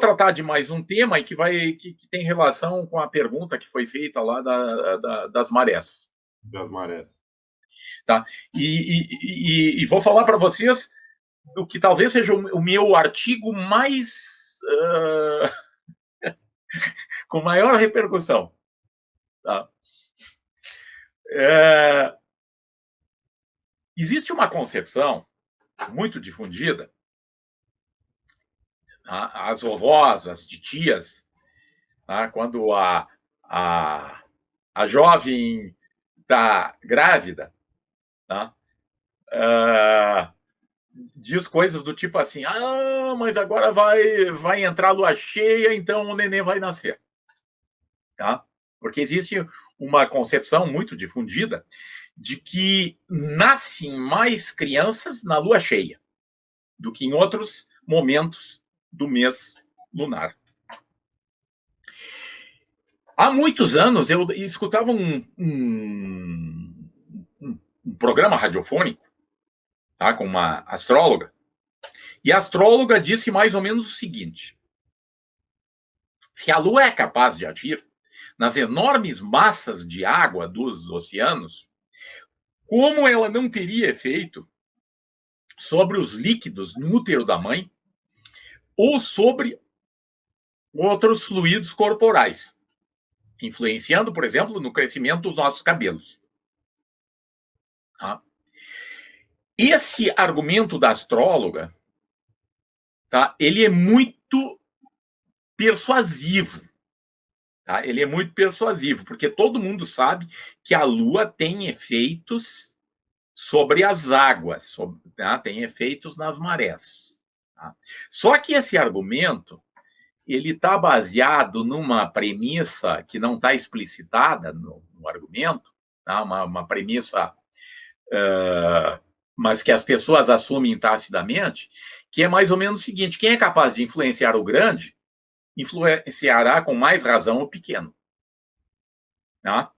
tratar de mais um tema e que tem relação com a pergunta que foi feita lá das marés. Das marés. Tá? E vou falar para vocês do que talvez seja o meu artigo mais com maior repercussão. Tá? Existe uma concepção muito difundida, tá? As vovós, as titias, tá? Quando a jovem está grávida, tá? Diz coisas do tipo assim, mas agora vai entrar lua cheia, então o neném vai nascer. Tá? Porque existe uma concepção muito difundida de que nascem mais crianças na lua cheia do que em outros momentos do mês lunar. Há muitos anos eu escutava um programa radiofônico, tá, com uma astróloga, e a astróloga disse mais ou menos o seguinte: se a Lua é capaz de agir nas enormes massas de água dos oceanos, como ela não teria efeito sobre os líquidos no útero da mãe ou sobre outros fluidos corporais, influenciando, por exemplo, no crescimento dos nossos cabelos? Tá? Esse argumento da astróloga, tá, ele é muito persuasivo. Tá? Ele é muito persuasivo, porque todo mundo sabe que a Lua tem efeitos sobre as águas, tá? Tem efeitos nas marés. Tá? Só que esse argumento ele está baseado numa premissa que não está explicitada no argumento, tá? Uma premissa, mas que as pessoas assumem tacidamente, que é mais ou menos o seguinte: quem é capaz de influenciar o grande influenciará com mais razão o pequeno. Tá?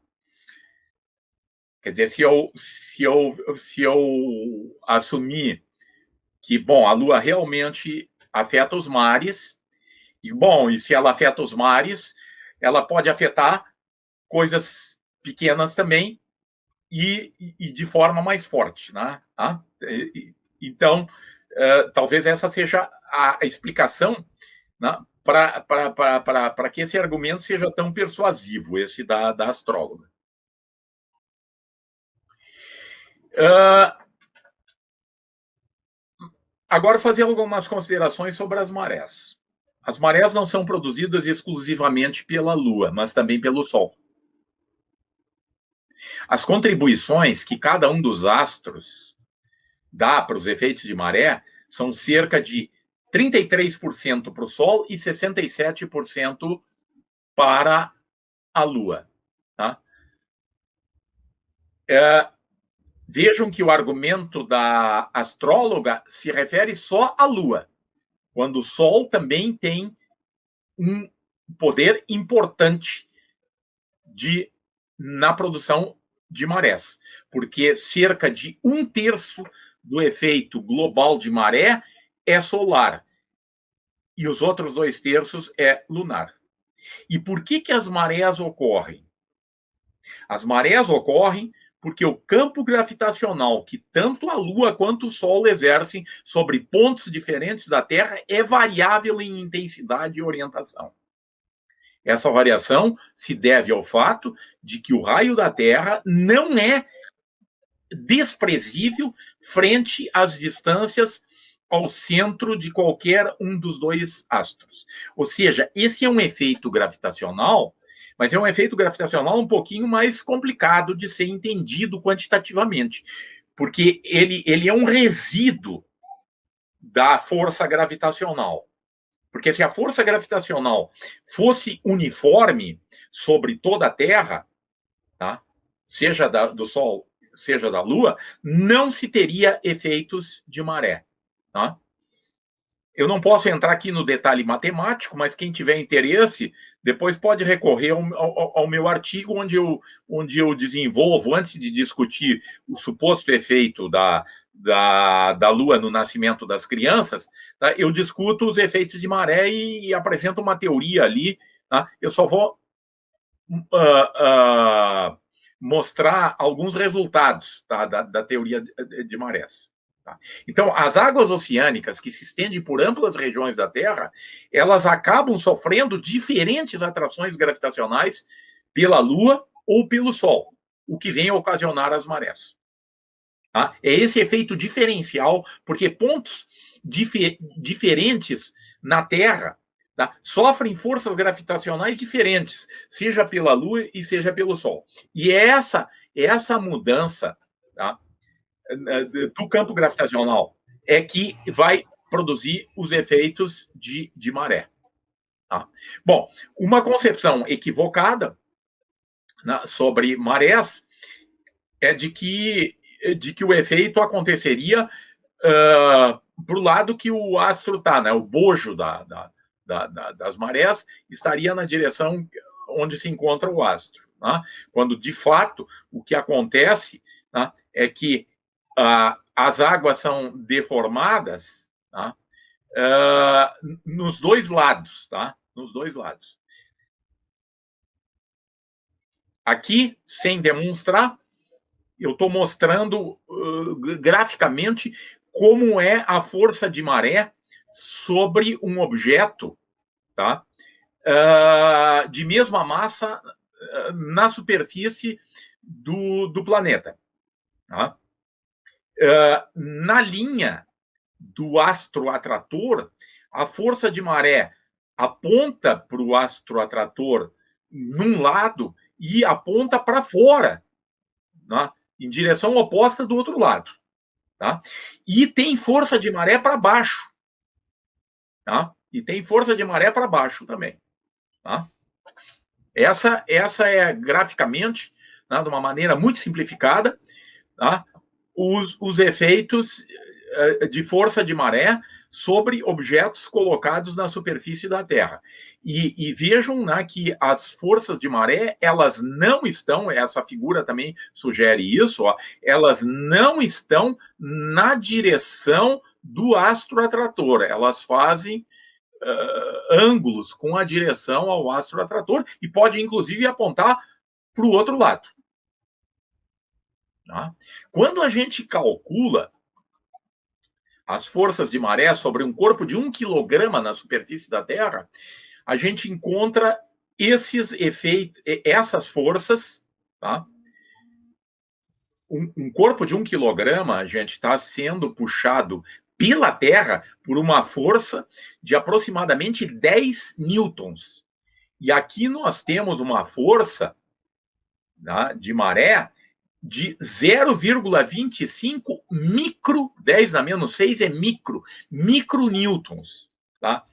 Quer dizer, se eu assumir que, bom, a Lua realmente afeta os mares, e se ela afeta os mares, ela pode afetar coisas pequenas também e de forma mais forte. Né? Tá? Então, talvez essa seja a explicação, né, para que esse argumento seja tão persuasivo, esse da astróloga. Agora, fazer algumas considerações sobre as marés. As marés não são produzidas exclusivamente pela Lua, mas também pelo Sol. As contribuições que cada um dos astros dá para os efeitos de maré são cerca de 33% para o Sol e 67% para a Lua. Tá? Vejam que o argumento da astróloga se refere só à Lua, quando o Sol também tem um poder importante na produção de marés, porque cerca de 1/3 do efeito global de maré é solar e os outros 2/3 é lunar. E por que as marés ocorrem? As marés ocorrem porque o campo gravitacional que tanto a Lua quanto o Sol exercem sobre pontos diferentes da Terra é variável em intensidade e orientação. Essa variação se deve ao fato de que o raio da Terra não é desprezível frente às distâncias ao centro de qualquer um dos dois astros. Ou seja, esse é um efeito gravitacional, mas é um efeito gravitacional um pouquinho mais complicado de ser entendido quantitativamente, porque ele é um resíduo da força gravitacional. Porque se a força gravitacional fosse uniforme sobre toda a Terra, tá? Seja do Sol, seja da Lua, não se teria efeitos de maré. Tá? Eu não posso entrar aqui no detalhe matemático, mas quem tiver interesse, depois pode recorrer ao meu artigo, onde eu desenvolvo, antes de discutir o suposto efeito da da Lua no nascimento das crianças, tá? Eu discuto os efeitos de maré e apresento uma teoria ali. Tá? Eu só vou mostrar alguns resultados, tá? da teoria de marés. Tá? Então, as águas oceânicas, que se estendem por amplas regiões da Terra, elas acabam sofrendo diferentes atrações gravitacionais pela Lua ou pelo Sol, o que vem a ocasionar as marés. Tá? É esse efeito diferencial, porque pontos diferentes na Terra, tá, sofrem forças gravitacionais diferentes, seja pela Lua e seja pelo Sol. E é essa mudança, tá, do campo gravitacional é que vai produzir os efeitos de maré. Tá? Bom, uma concepção equivocada, né, sobre marés é de que o efeito aconteceria para o lado que o astro está, né? O bojo das marés estaria na direção onde se encontra o astro. Né? Quando, de fato, o que acontece, né, é que as águas são deformadas, tá? Nos dois lados, tá? Nos dois lados. Aqui, sem demonstrar, eu estou mostrando graficamente como é a força de maré sobre um objeto, tá? De mesma massa na superfície do planeta. Tá? Na linha do astro atrator, a força de maré aponta para o astro atrator num lado e aponta para fora, né, em direção oposta do outro lado. Tá? E tem força de maré para baixo. Tá? E tem força de maré para baixo também. Tá? Essa é, graficamente, né, de uma maneira muito simplificada, tá, os efeitos de força de maré sobre objetos colocados na superfície da Terra. E vejam, né, que as forças de maré, elas não estão, essa figura também sugere isso, ó, elas não estão na direção do astro atrator, elas fazem ângulos com a direção ao astro atrator e pode, inclusive, apontar para o outro lado. Tá? Quando a gente calcula as forças de maré sobre um corpo de 1 quilograma na superfície da Terra, a gente encontra esses efeitos, essas forças, tá? Um corpo de 1 quilograma, a gente está sendo puxado pela Terra por uma força de aproximadamente 10 newtons. E aqui nós temos uma força, tá, de maré de 0,25 10 na menos 6 é micronewtons. Tá?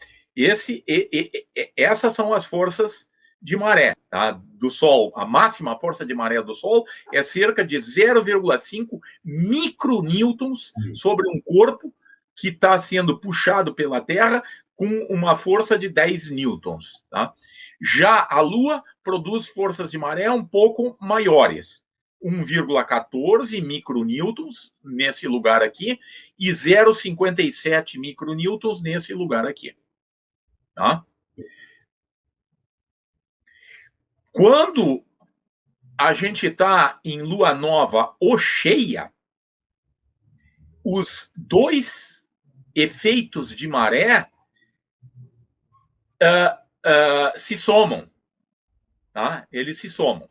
Essas são as forças de maré, tá, do Sol. A máxima força de maré do Sol é cerca de 0,5 micronewtons sobre um corpo que está sendo puxado pela Terra com uma força de 10 newtons. Tá? Já a Lua produz forças de maré um pouco maiores, 1,14 micronewtons nesse lugar aqui e 0,57 micronewtons nesse lugar aqui. Tá? Quando a gente está em lua nova ou cheia, os dois efeitos de maré se somam. Tá? Eles se somam.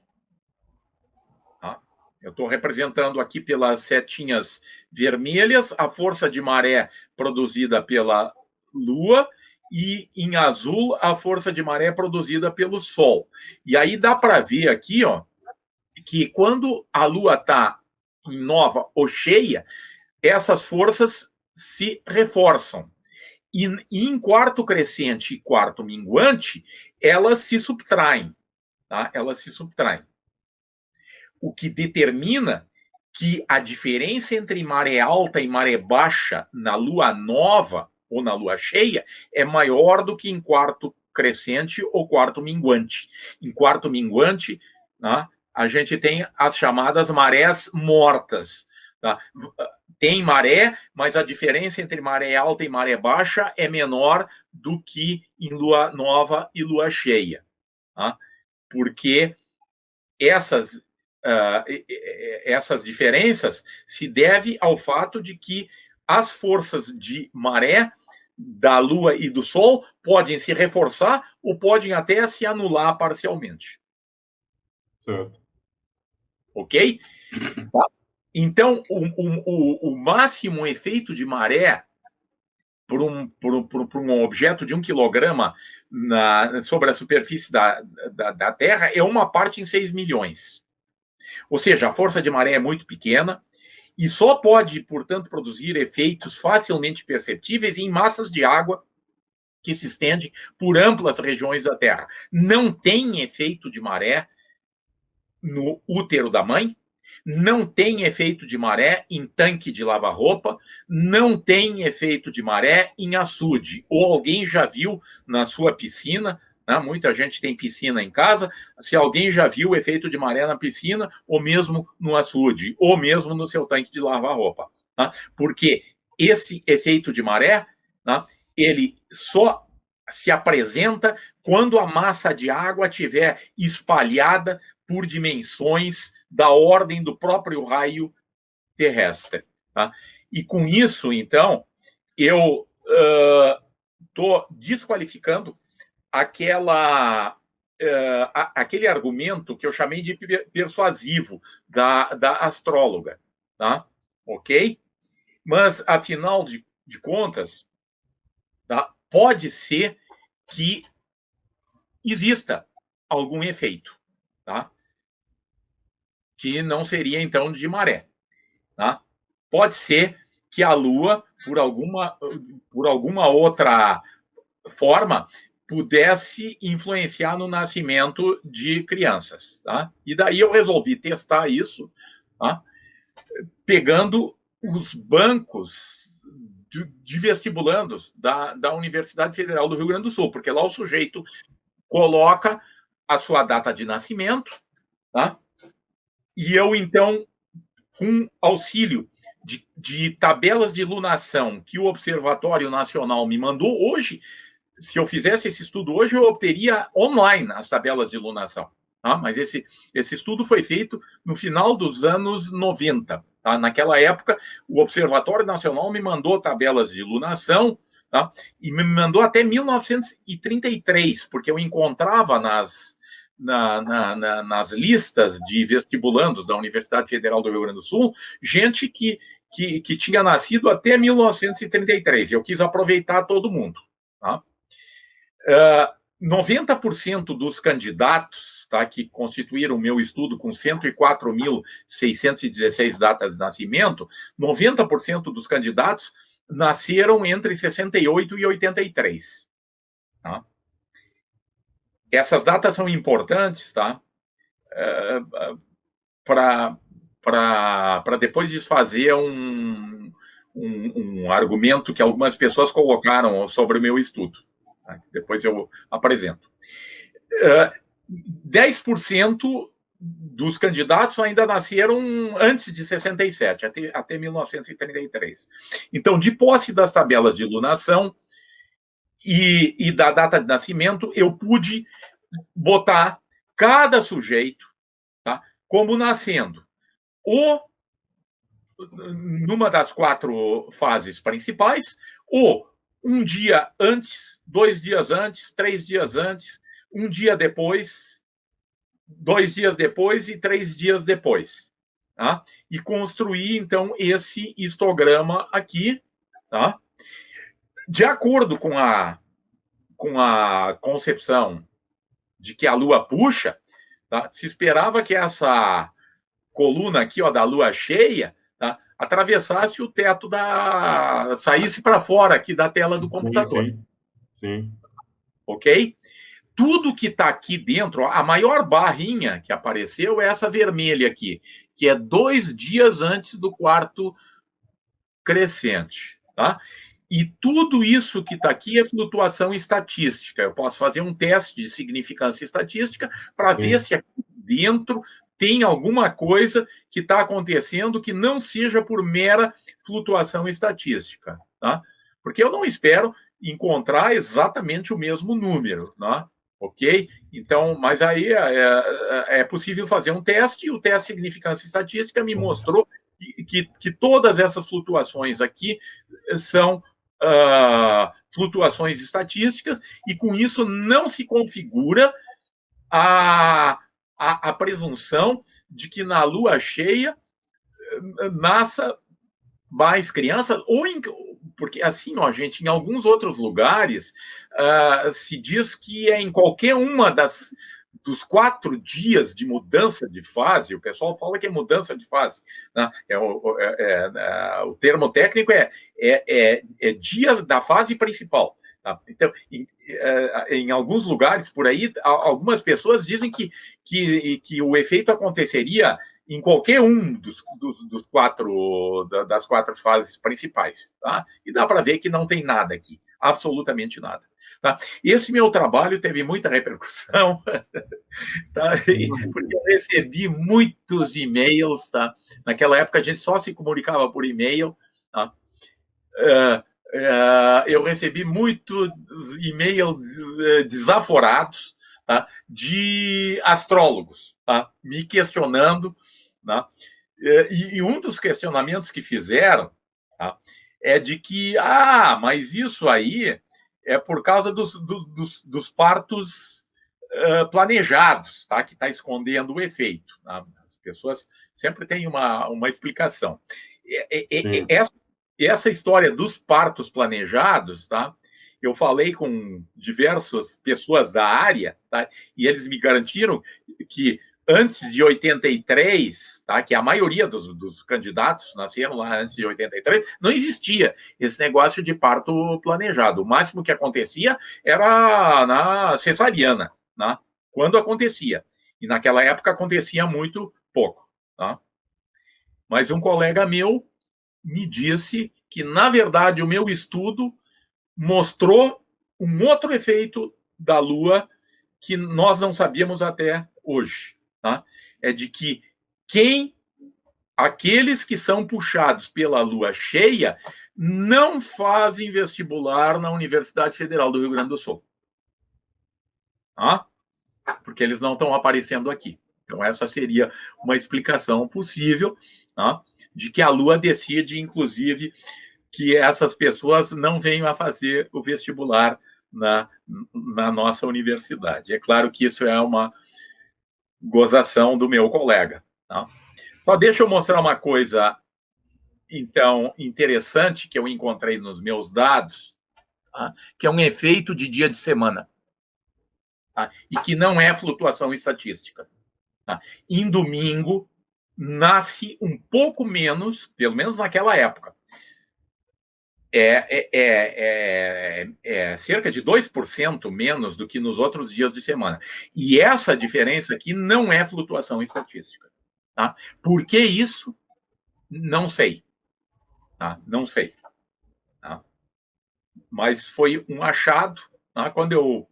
Tá? Eu estou representando aqui pelas setinhas vermelhas a força de maré produzida pela Lua e em azul a força de maré produzida pelo Sol. E aí dá para ver aqui, ó, que quando a Lua está em nova ou cheia, essas forças se reforçam. E em quarto crescente e quarto minguante, elas se subtraem. Tá? Elas se subtraem. O que determina que a diferença entre maré alta e maré baixa na lua nova ou na lua cheia é maior do que em quarto crescente ou quarto minguante. Em quarto minguante, né, a gente tem as chamadas marés mortas. tá? Tem maré, mas a diferença entre maré alta e maré baixa é menor do que em lua nova e lua cheia, tá? Porque essas diferenças se devem ao fato de que as forças de maré da Lua e do Sol podem se reforçar ou podem até se anular parcialmente. Certo. Ok? Tá? Então, o máximo efeito de maré por um objeto de 1 quilograma sobre a superfície da Terra é 1 parte em 6 milhões. Ou seja, a força de maré é muito pequena e só pode, portanto, produzir efeitos facilmente perceptíveis em massas de água que se estendem por amplas regiões da Terra. Não tem efeito de maré no útero da mãe, não tem efeito de maré em tanque de lavar-roupa, não tem efeito de maré em açude. Ou alguém já viu na sua piscina, né? Muita gente tem piscina em casa, se alguém já viu o efeito de maré na piscina, ou mesmo no açude, ou mesmo no seu tanque de lavar-roupa. Né? Porque esse efeito de maré, né, ele só se apresenta quando a massa de água estiver espalhada por dimensões da ordem do próprio raio terrestre. Tá? E com isso, então, eu estou desqualificando aquele argumento que eu chamei de persuasivo da astróloga. Tá? Ok? Mas, afinal de contas, tá? Pode ser que exista algum efeito, tá? Que não seria, então, de maré. Tá? Pode ser que a Lua, por alguma outra forma, pudesse influenciar no nascimento de crianças. Tá? E daí eu resolvi testar isso, tá? Pegando os bancos de vestibulandos da Universidade Federal do Rio Grande do Sul, porque lá o sujeito coloca a sua data de nascimento, tá? E eu, então, com auxílio de tabelas de lunação que o Observatório Nacional me mandou hoje, se eu fizesse esse estudo hoje, eu obteria online as tabelas de lunação. Tá? Mas esse estudo foi feito no final dos anos 90. Tá? Naquela época, o Observatório Nacional me mandou tabelas de lunação, tá? E me mandou até 1933, porque eu encontrava nas listas de vestibulandos da Universidade Federal do Rio Grande do Sul gente que tinha nascido até 1933. Eu quis aproveitar todo mundo. Tá? 90% dos candidatos, tá, que constituíram o meu estudo com 104.616 datas de nascimento, 90% dos candidatos nasceram entre 68 e 83. Tá? Essas datas são importantes, tá? Para depois desfazer um argumento que algumas pessoas colocaram sobre o meu estudo. Tá? Depois eu apresento. 10% dos candidatos ainda nasceram antes de 67, até 1933. Então, de posse das tabelas de lunação e da data de nascimento, eu pude botar cada sujeito, tá, como nascendo ou numa das 4 fases principais, ou um dia antes, 2 dias antes, 3 dias antes, um dia depois, 2 dias depois e 3 dias depois. Tá? E construir, então, esse histograma aqui. Tá? De acordo com a concepção de que a Lua puxa, tá? Se esperava que essa coluna aqui, ó, da Lua cheia, tá, atravessasse o teto saísse para fora aqui da tela do computador. Sim. Ok? Tudo que está aqui dentro, a maior barrinha que apareceu é essa vermelha aqui, que é 2 dias antes do quarto crescente. Tá? E tudo isso que está aqui é flutuação estatística. Eu posso fazer um teste de significância estatística para ver se aqui dentro tem alguma coisa que está acontecendo que não seja por mera flutuação estatística, tá? Porque eu não espero encontrar exatamente o mesmo número, né? Ok? Então, mas aí é possível fazer um teste, e o teste de significância estatística me mostrou que todas essas flutuações aqui são flutuações estatísticas, e com isso não se configura a presunção de que na lua cheia nasça mais crianças, porque assim, ó, gente, em alguns outros lugares se diz que é em qualquer uma dos 4 dias de mudança de fase. O pessoal fala que é mudança de fase, né? O termo técnico é dias da fase principal. Tá? Então, em alguns lugares por aí, algumas pessoas dizem que o efeito aconteceria em qualquer um das 4 fases principais. Tá? E dá para ver que não tem nada aqui, absolutamente nada. Tá? Esse meu trabalho teve muita repercussão, tá? Porque eu recebi muitos e-mails. Tá? Naquela época a gente só se comunicava por e-mail. Tá? Eu recebi muitos e-mails desaforados, tá? De astrólogos, tá? Me questionando. Tá? E um dos questionamentos que fizeram, tá? É de que, mas isso aí é por causa dos partos planejados, tá? Que está escondendo o efeito. Tá? As pessoas sempre têm uma explicação. Essa história dos partos planejados, tá? Eu falei com diversas pessoas da área, tá? E eles me garantiram que antes de 83, tá? Que a maioria dos candidatos nasceram lá antes de 83, não existia esse negócio de parto planejado. O máximo que acontecia era na cesariana, né? Quando acontecia. E naquela época acontecia muito pouco. Tá? Mas um colega meu me disse que, na verdade, o meu estudo mostrou um outro efeito da Lua que nós não sabíamos até hoje. Tá? É de que aqueles que são puxados pela Lua cheia não fazem vestibular na Universidade Federal do Rio Grande do Sul. Tá? Porque eles não estão aparecendo aqui. Então, essa seria uma explicação possível, tá? De que a Lua decide, inclusive, que essas pessoas não venham a fazer o vestibular na nossa universidade. É claro que isso é uma gozação do meu colega. Tá? Só deixa eu mostrar uma coisa, então, interessante que eu encontrei nos meus dados, tá? Que é um efeito de dia de semana, tá? E que não é flutuação estatística. Tá? Em domingo, nasce um pouco menos, pelo menos naquela época, cerca de 2% menos do que nos outros dias de semana. E essa diferença aqui não é flutuação estatística. Tá? Por que isso? Não sei. Tá? Não sei. Tá? Mas foi um achado. Tá? Quando eu,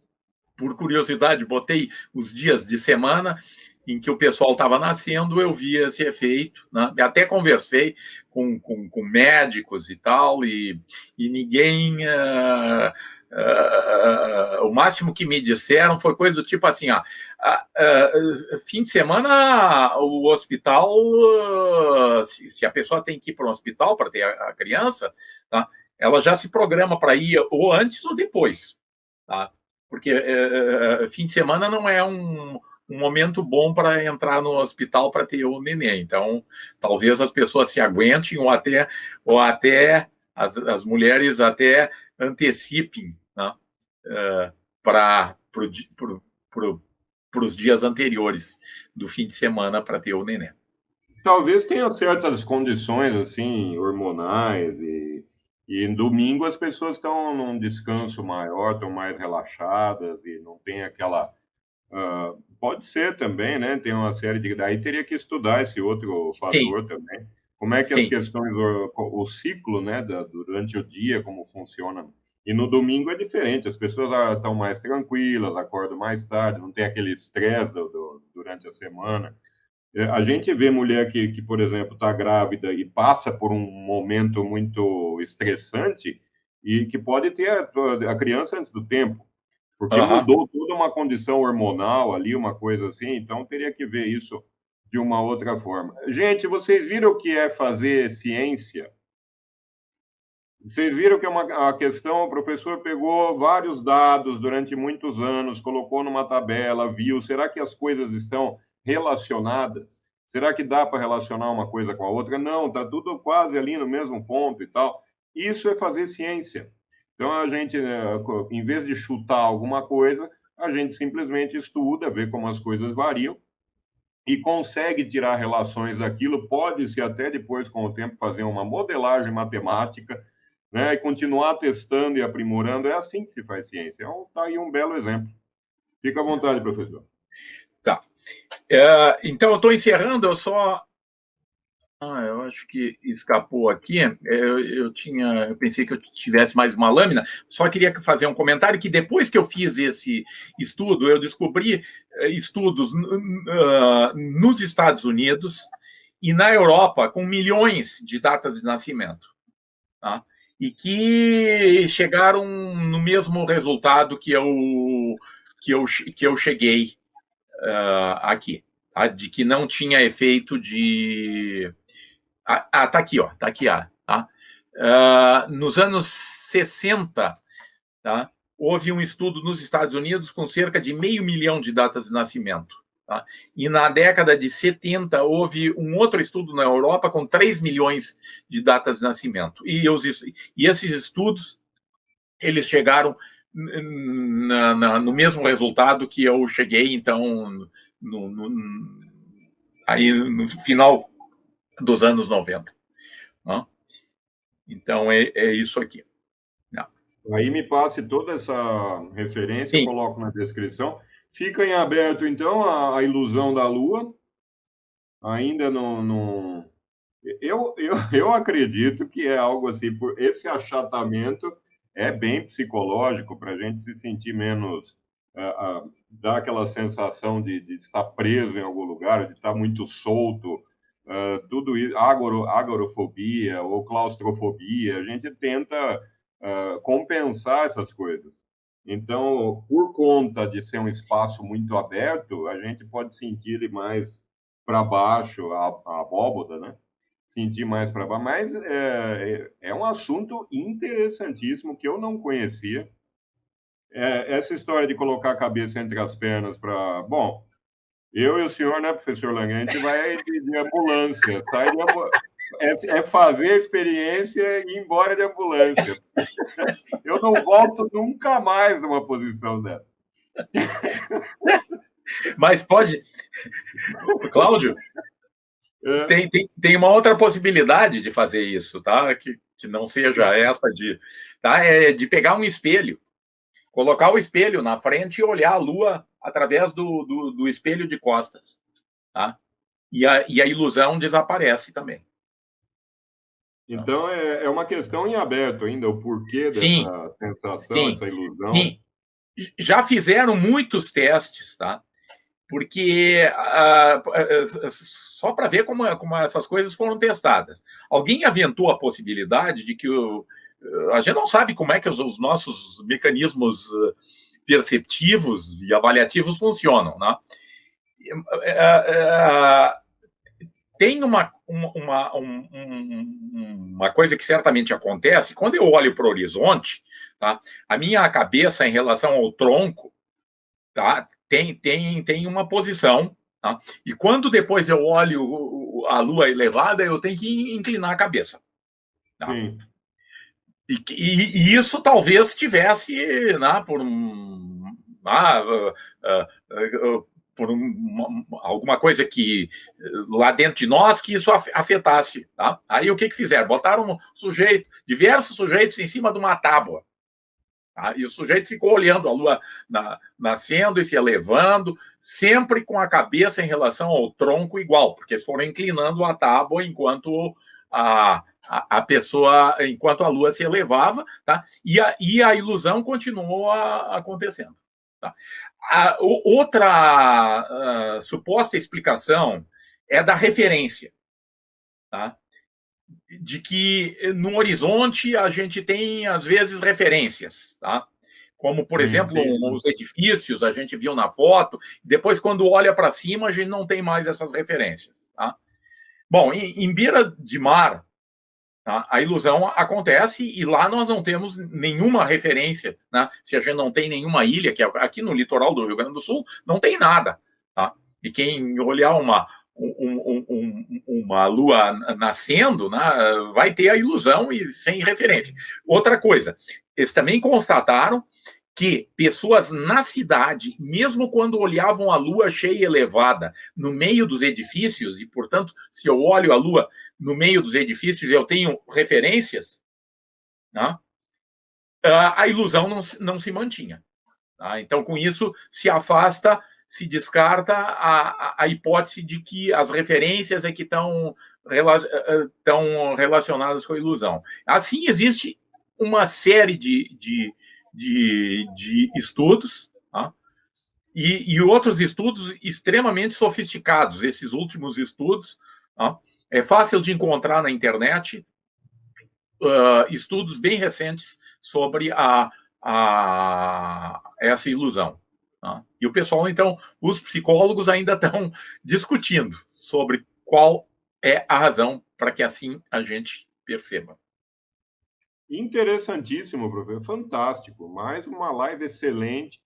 por curiosidade, botei os dias de semana em que o pessoal estava nascendo, eu vi esse efeito. Né? Até conversei com médicos e tal, e ninguém... o máximo que me disseram foi coisa do tipo assim, fim de semana o hospital, se a pessoa tem que ir para um hospital para ter a criança, tá? Ela já se programa para ir ou antes ou depois. Tá? Porque fim de semana não é um momento bom para entrar no hospital para ter o neném. Então, talvez as pessoas se aguentem ou até as mulheres até antecipem, né, para os dias anteriores do fim de semana para ter o neném. Talvez tenha certas condições assim hormonais e em domingo as pessoas estão num descanso maior, estão mais relaxadas e não tem aquela pode ser também, né? Tem uma série de. Daí teria que estudar esse outro fator. Sim. Também. Como é que Sim. As questões, o ciclo, né, durante o dia, como funciona. E no domingo é diferente, as pessoas estão mais tranquilas, acordam mais tarde, não tem aquele estresse durante a semana. A gente vê mulher que por exemplo, está grávida e passa por um momento muito estressante e que pode ter a criança antes do tempo, porque Aham. mudou toda uma condição hormonal ali, uma coisa assim, então teria que ver isso de uma outra forma. Gente, vocês viram o que é fazer ciência? Vocês viram que é uma questão, o professor pegou vários dados durante muitos anos, colocou numa tabela, viu, será que as coisas estão relacionadas? Será que dá para relacionar uma coisa com a outra? Não, está tudo quase ali no mesmo ponto e tal. Isso é fazer ciência. Então, a gente, em vez de chutar alguma coisa, a gente simplesmente estuda, vê como as coisas variam e consegue tirar relações daquilo. Pode-se até depois, com o tempo, fazer uma modelagem matemática, né, e continuar testando e aprimorando. É assim que se faz ciência. Tá aí um belo exemplo. Fica à vontade, professor. Tá. Então, eu estou encerrando, eu acho que escapou aqui. Eu pensei que eu tivesse mais uma lâmina. Só queria fazer um comentário que depois que eu fiz esse estudo, eu descobri estudos nos Estados Unidos e na Europa com milhões de datas de nascimento, tá? E que chegaram no mesmo resultado que eu cheguei aqui, tá? De que não tinha efeito de... tá aqui, ó, tá aqui, tá? Nos anos 60, tá? Houve um estudo nos Estados Unidos com cerca de 500 mil de datas de nascimento. Tá? E na década de 70, houve um outro estudo na Europa com 3 milhões de datas de nascimento. E esses estudos, eles chegaram no mesmo resultado que eu cheguei, então, aí no final dos anos 90. Né? Então, é isso aqui. Não. Aí me passe toda essa referência, eu Sim. coloco na descrição. Fica em aberto, então, a ilusão da Lua. Ainda não. Eu acredito que é algo assim, por esse achatamento é bem psicológico para a gente se sentir menos, dar aquela sensação de estar preso em algum lugar, de estar muito solto, tudo isso, agorafobia ou claustrofobia, a gente tenta compensar essas coisas. Então, por conta de ser um espaço muito aberto, a gente pode sentir mais para baixo a abóboda, né? Sentir mais para baixo, mas é um assunto interessantíssimo que eu não conhecia. Essa história de colocar a cabeça entre as pernas para... Bom, eu e o senhor, né, professor Lange, a gente vai de ambulância, sai de fazer a experiência e ir embora de ambulância. Eu não volto nunca mais numa posição dessa. Mas pode... Cláudio, tem uma outra possibilidade de fazer isso, tá? Que não seja essa tá? É de pegar um espelho, colocar o espelho na frente e olhar a Lua através do espelho de costas, tá? E a ilusão desaparece também. Então, é uma questão em aberto ainda, o porquê dessa sensação, essa ilusão. Sim. Já fizeram muitos testes, tá? Porque só para ver como essas coisas foram testadas. Alguém aventou a possibilidade de que a gente não sabe como é que os nossos mecanismos perceptivos e avaliativos funcionam, né? Tem uma coisa que certamente acontece quando eu olho para o horizonte, tá? A minha cabeça em relação ao tronco, tá? Tem uma posição, tá? E quando depois eu olho a Lua elevada, eu tenho que inclinar a cabeça. Tá? Sim. E isso talvez tivesse, né, alguma coisa que lá dentro de nós que isso afetasse. Tá? Aí o que fizeram? Botaram diversos sujeitos em cima de uma tábua. Tá? E o sujeito ficou olhando a Lua nascendo e se elevando, sempre com a cabeça em relação ao tronco igual, porque foram inclinando a tábua enquanto a pessoa, enquanto a Lua se elevava, tá? E a ilusão continuou acontecendo. Tá? Outra suposta explicação é da referência, tá? De que no horizonte a gente tem, às vezes, referências, tá? Como, por exemplo, sim. os edifícios, a gente viu na foto, depois, quando olha para cima, a gente não tem mais essas referências, tá? Bom, em beira de mar, tá, a ilusão acontece e lá nós não temos nenhuma referência, né? Se a gente não tem nenhuma ilha, que é aqui no litoral do Rio Grande do Sul, não tem nada, tá? E quem olhar uma lua nascendo, né, vai ter a ilusão e sem referência. Outra coisa, eles também constataram que pessoas na cidade, mesmo quando olhavam a lua cheia e elevada no meio dos edifícios, e, portanto, se eu olho a lua no meio dos edifícios, eu tenho referências, né, a ilusão não se mantinha. Tá? Então, com isso, se afasta, se descarta a hipótese de que as referências é que estão relacionadas com a ilusão. Assim, existe uma série de estudos, tá? E outros estudos extremamente sofisticados. Esses últimos estudos, tá? É fácil de encontrar na internet, estudos bem recentes sobre essa ilusão. Tá? E o pessoal, então, os psicólogos ainda estão discutindo sobre qual é a razão para que assim a gente perceba. Interessantíssimo, professor. Fantástico. Mais uma live excelente.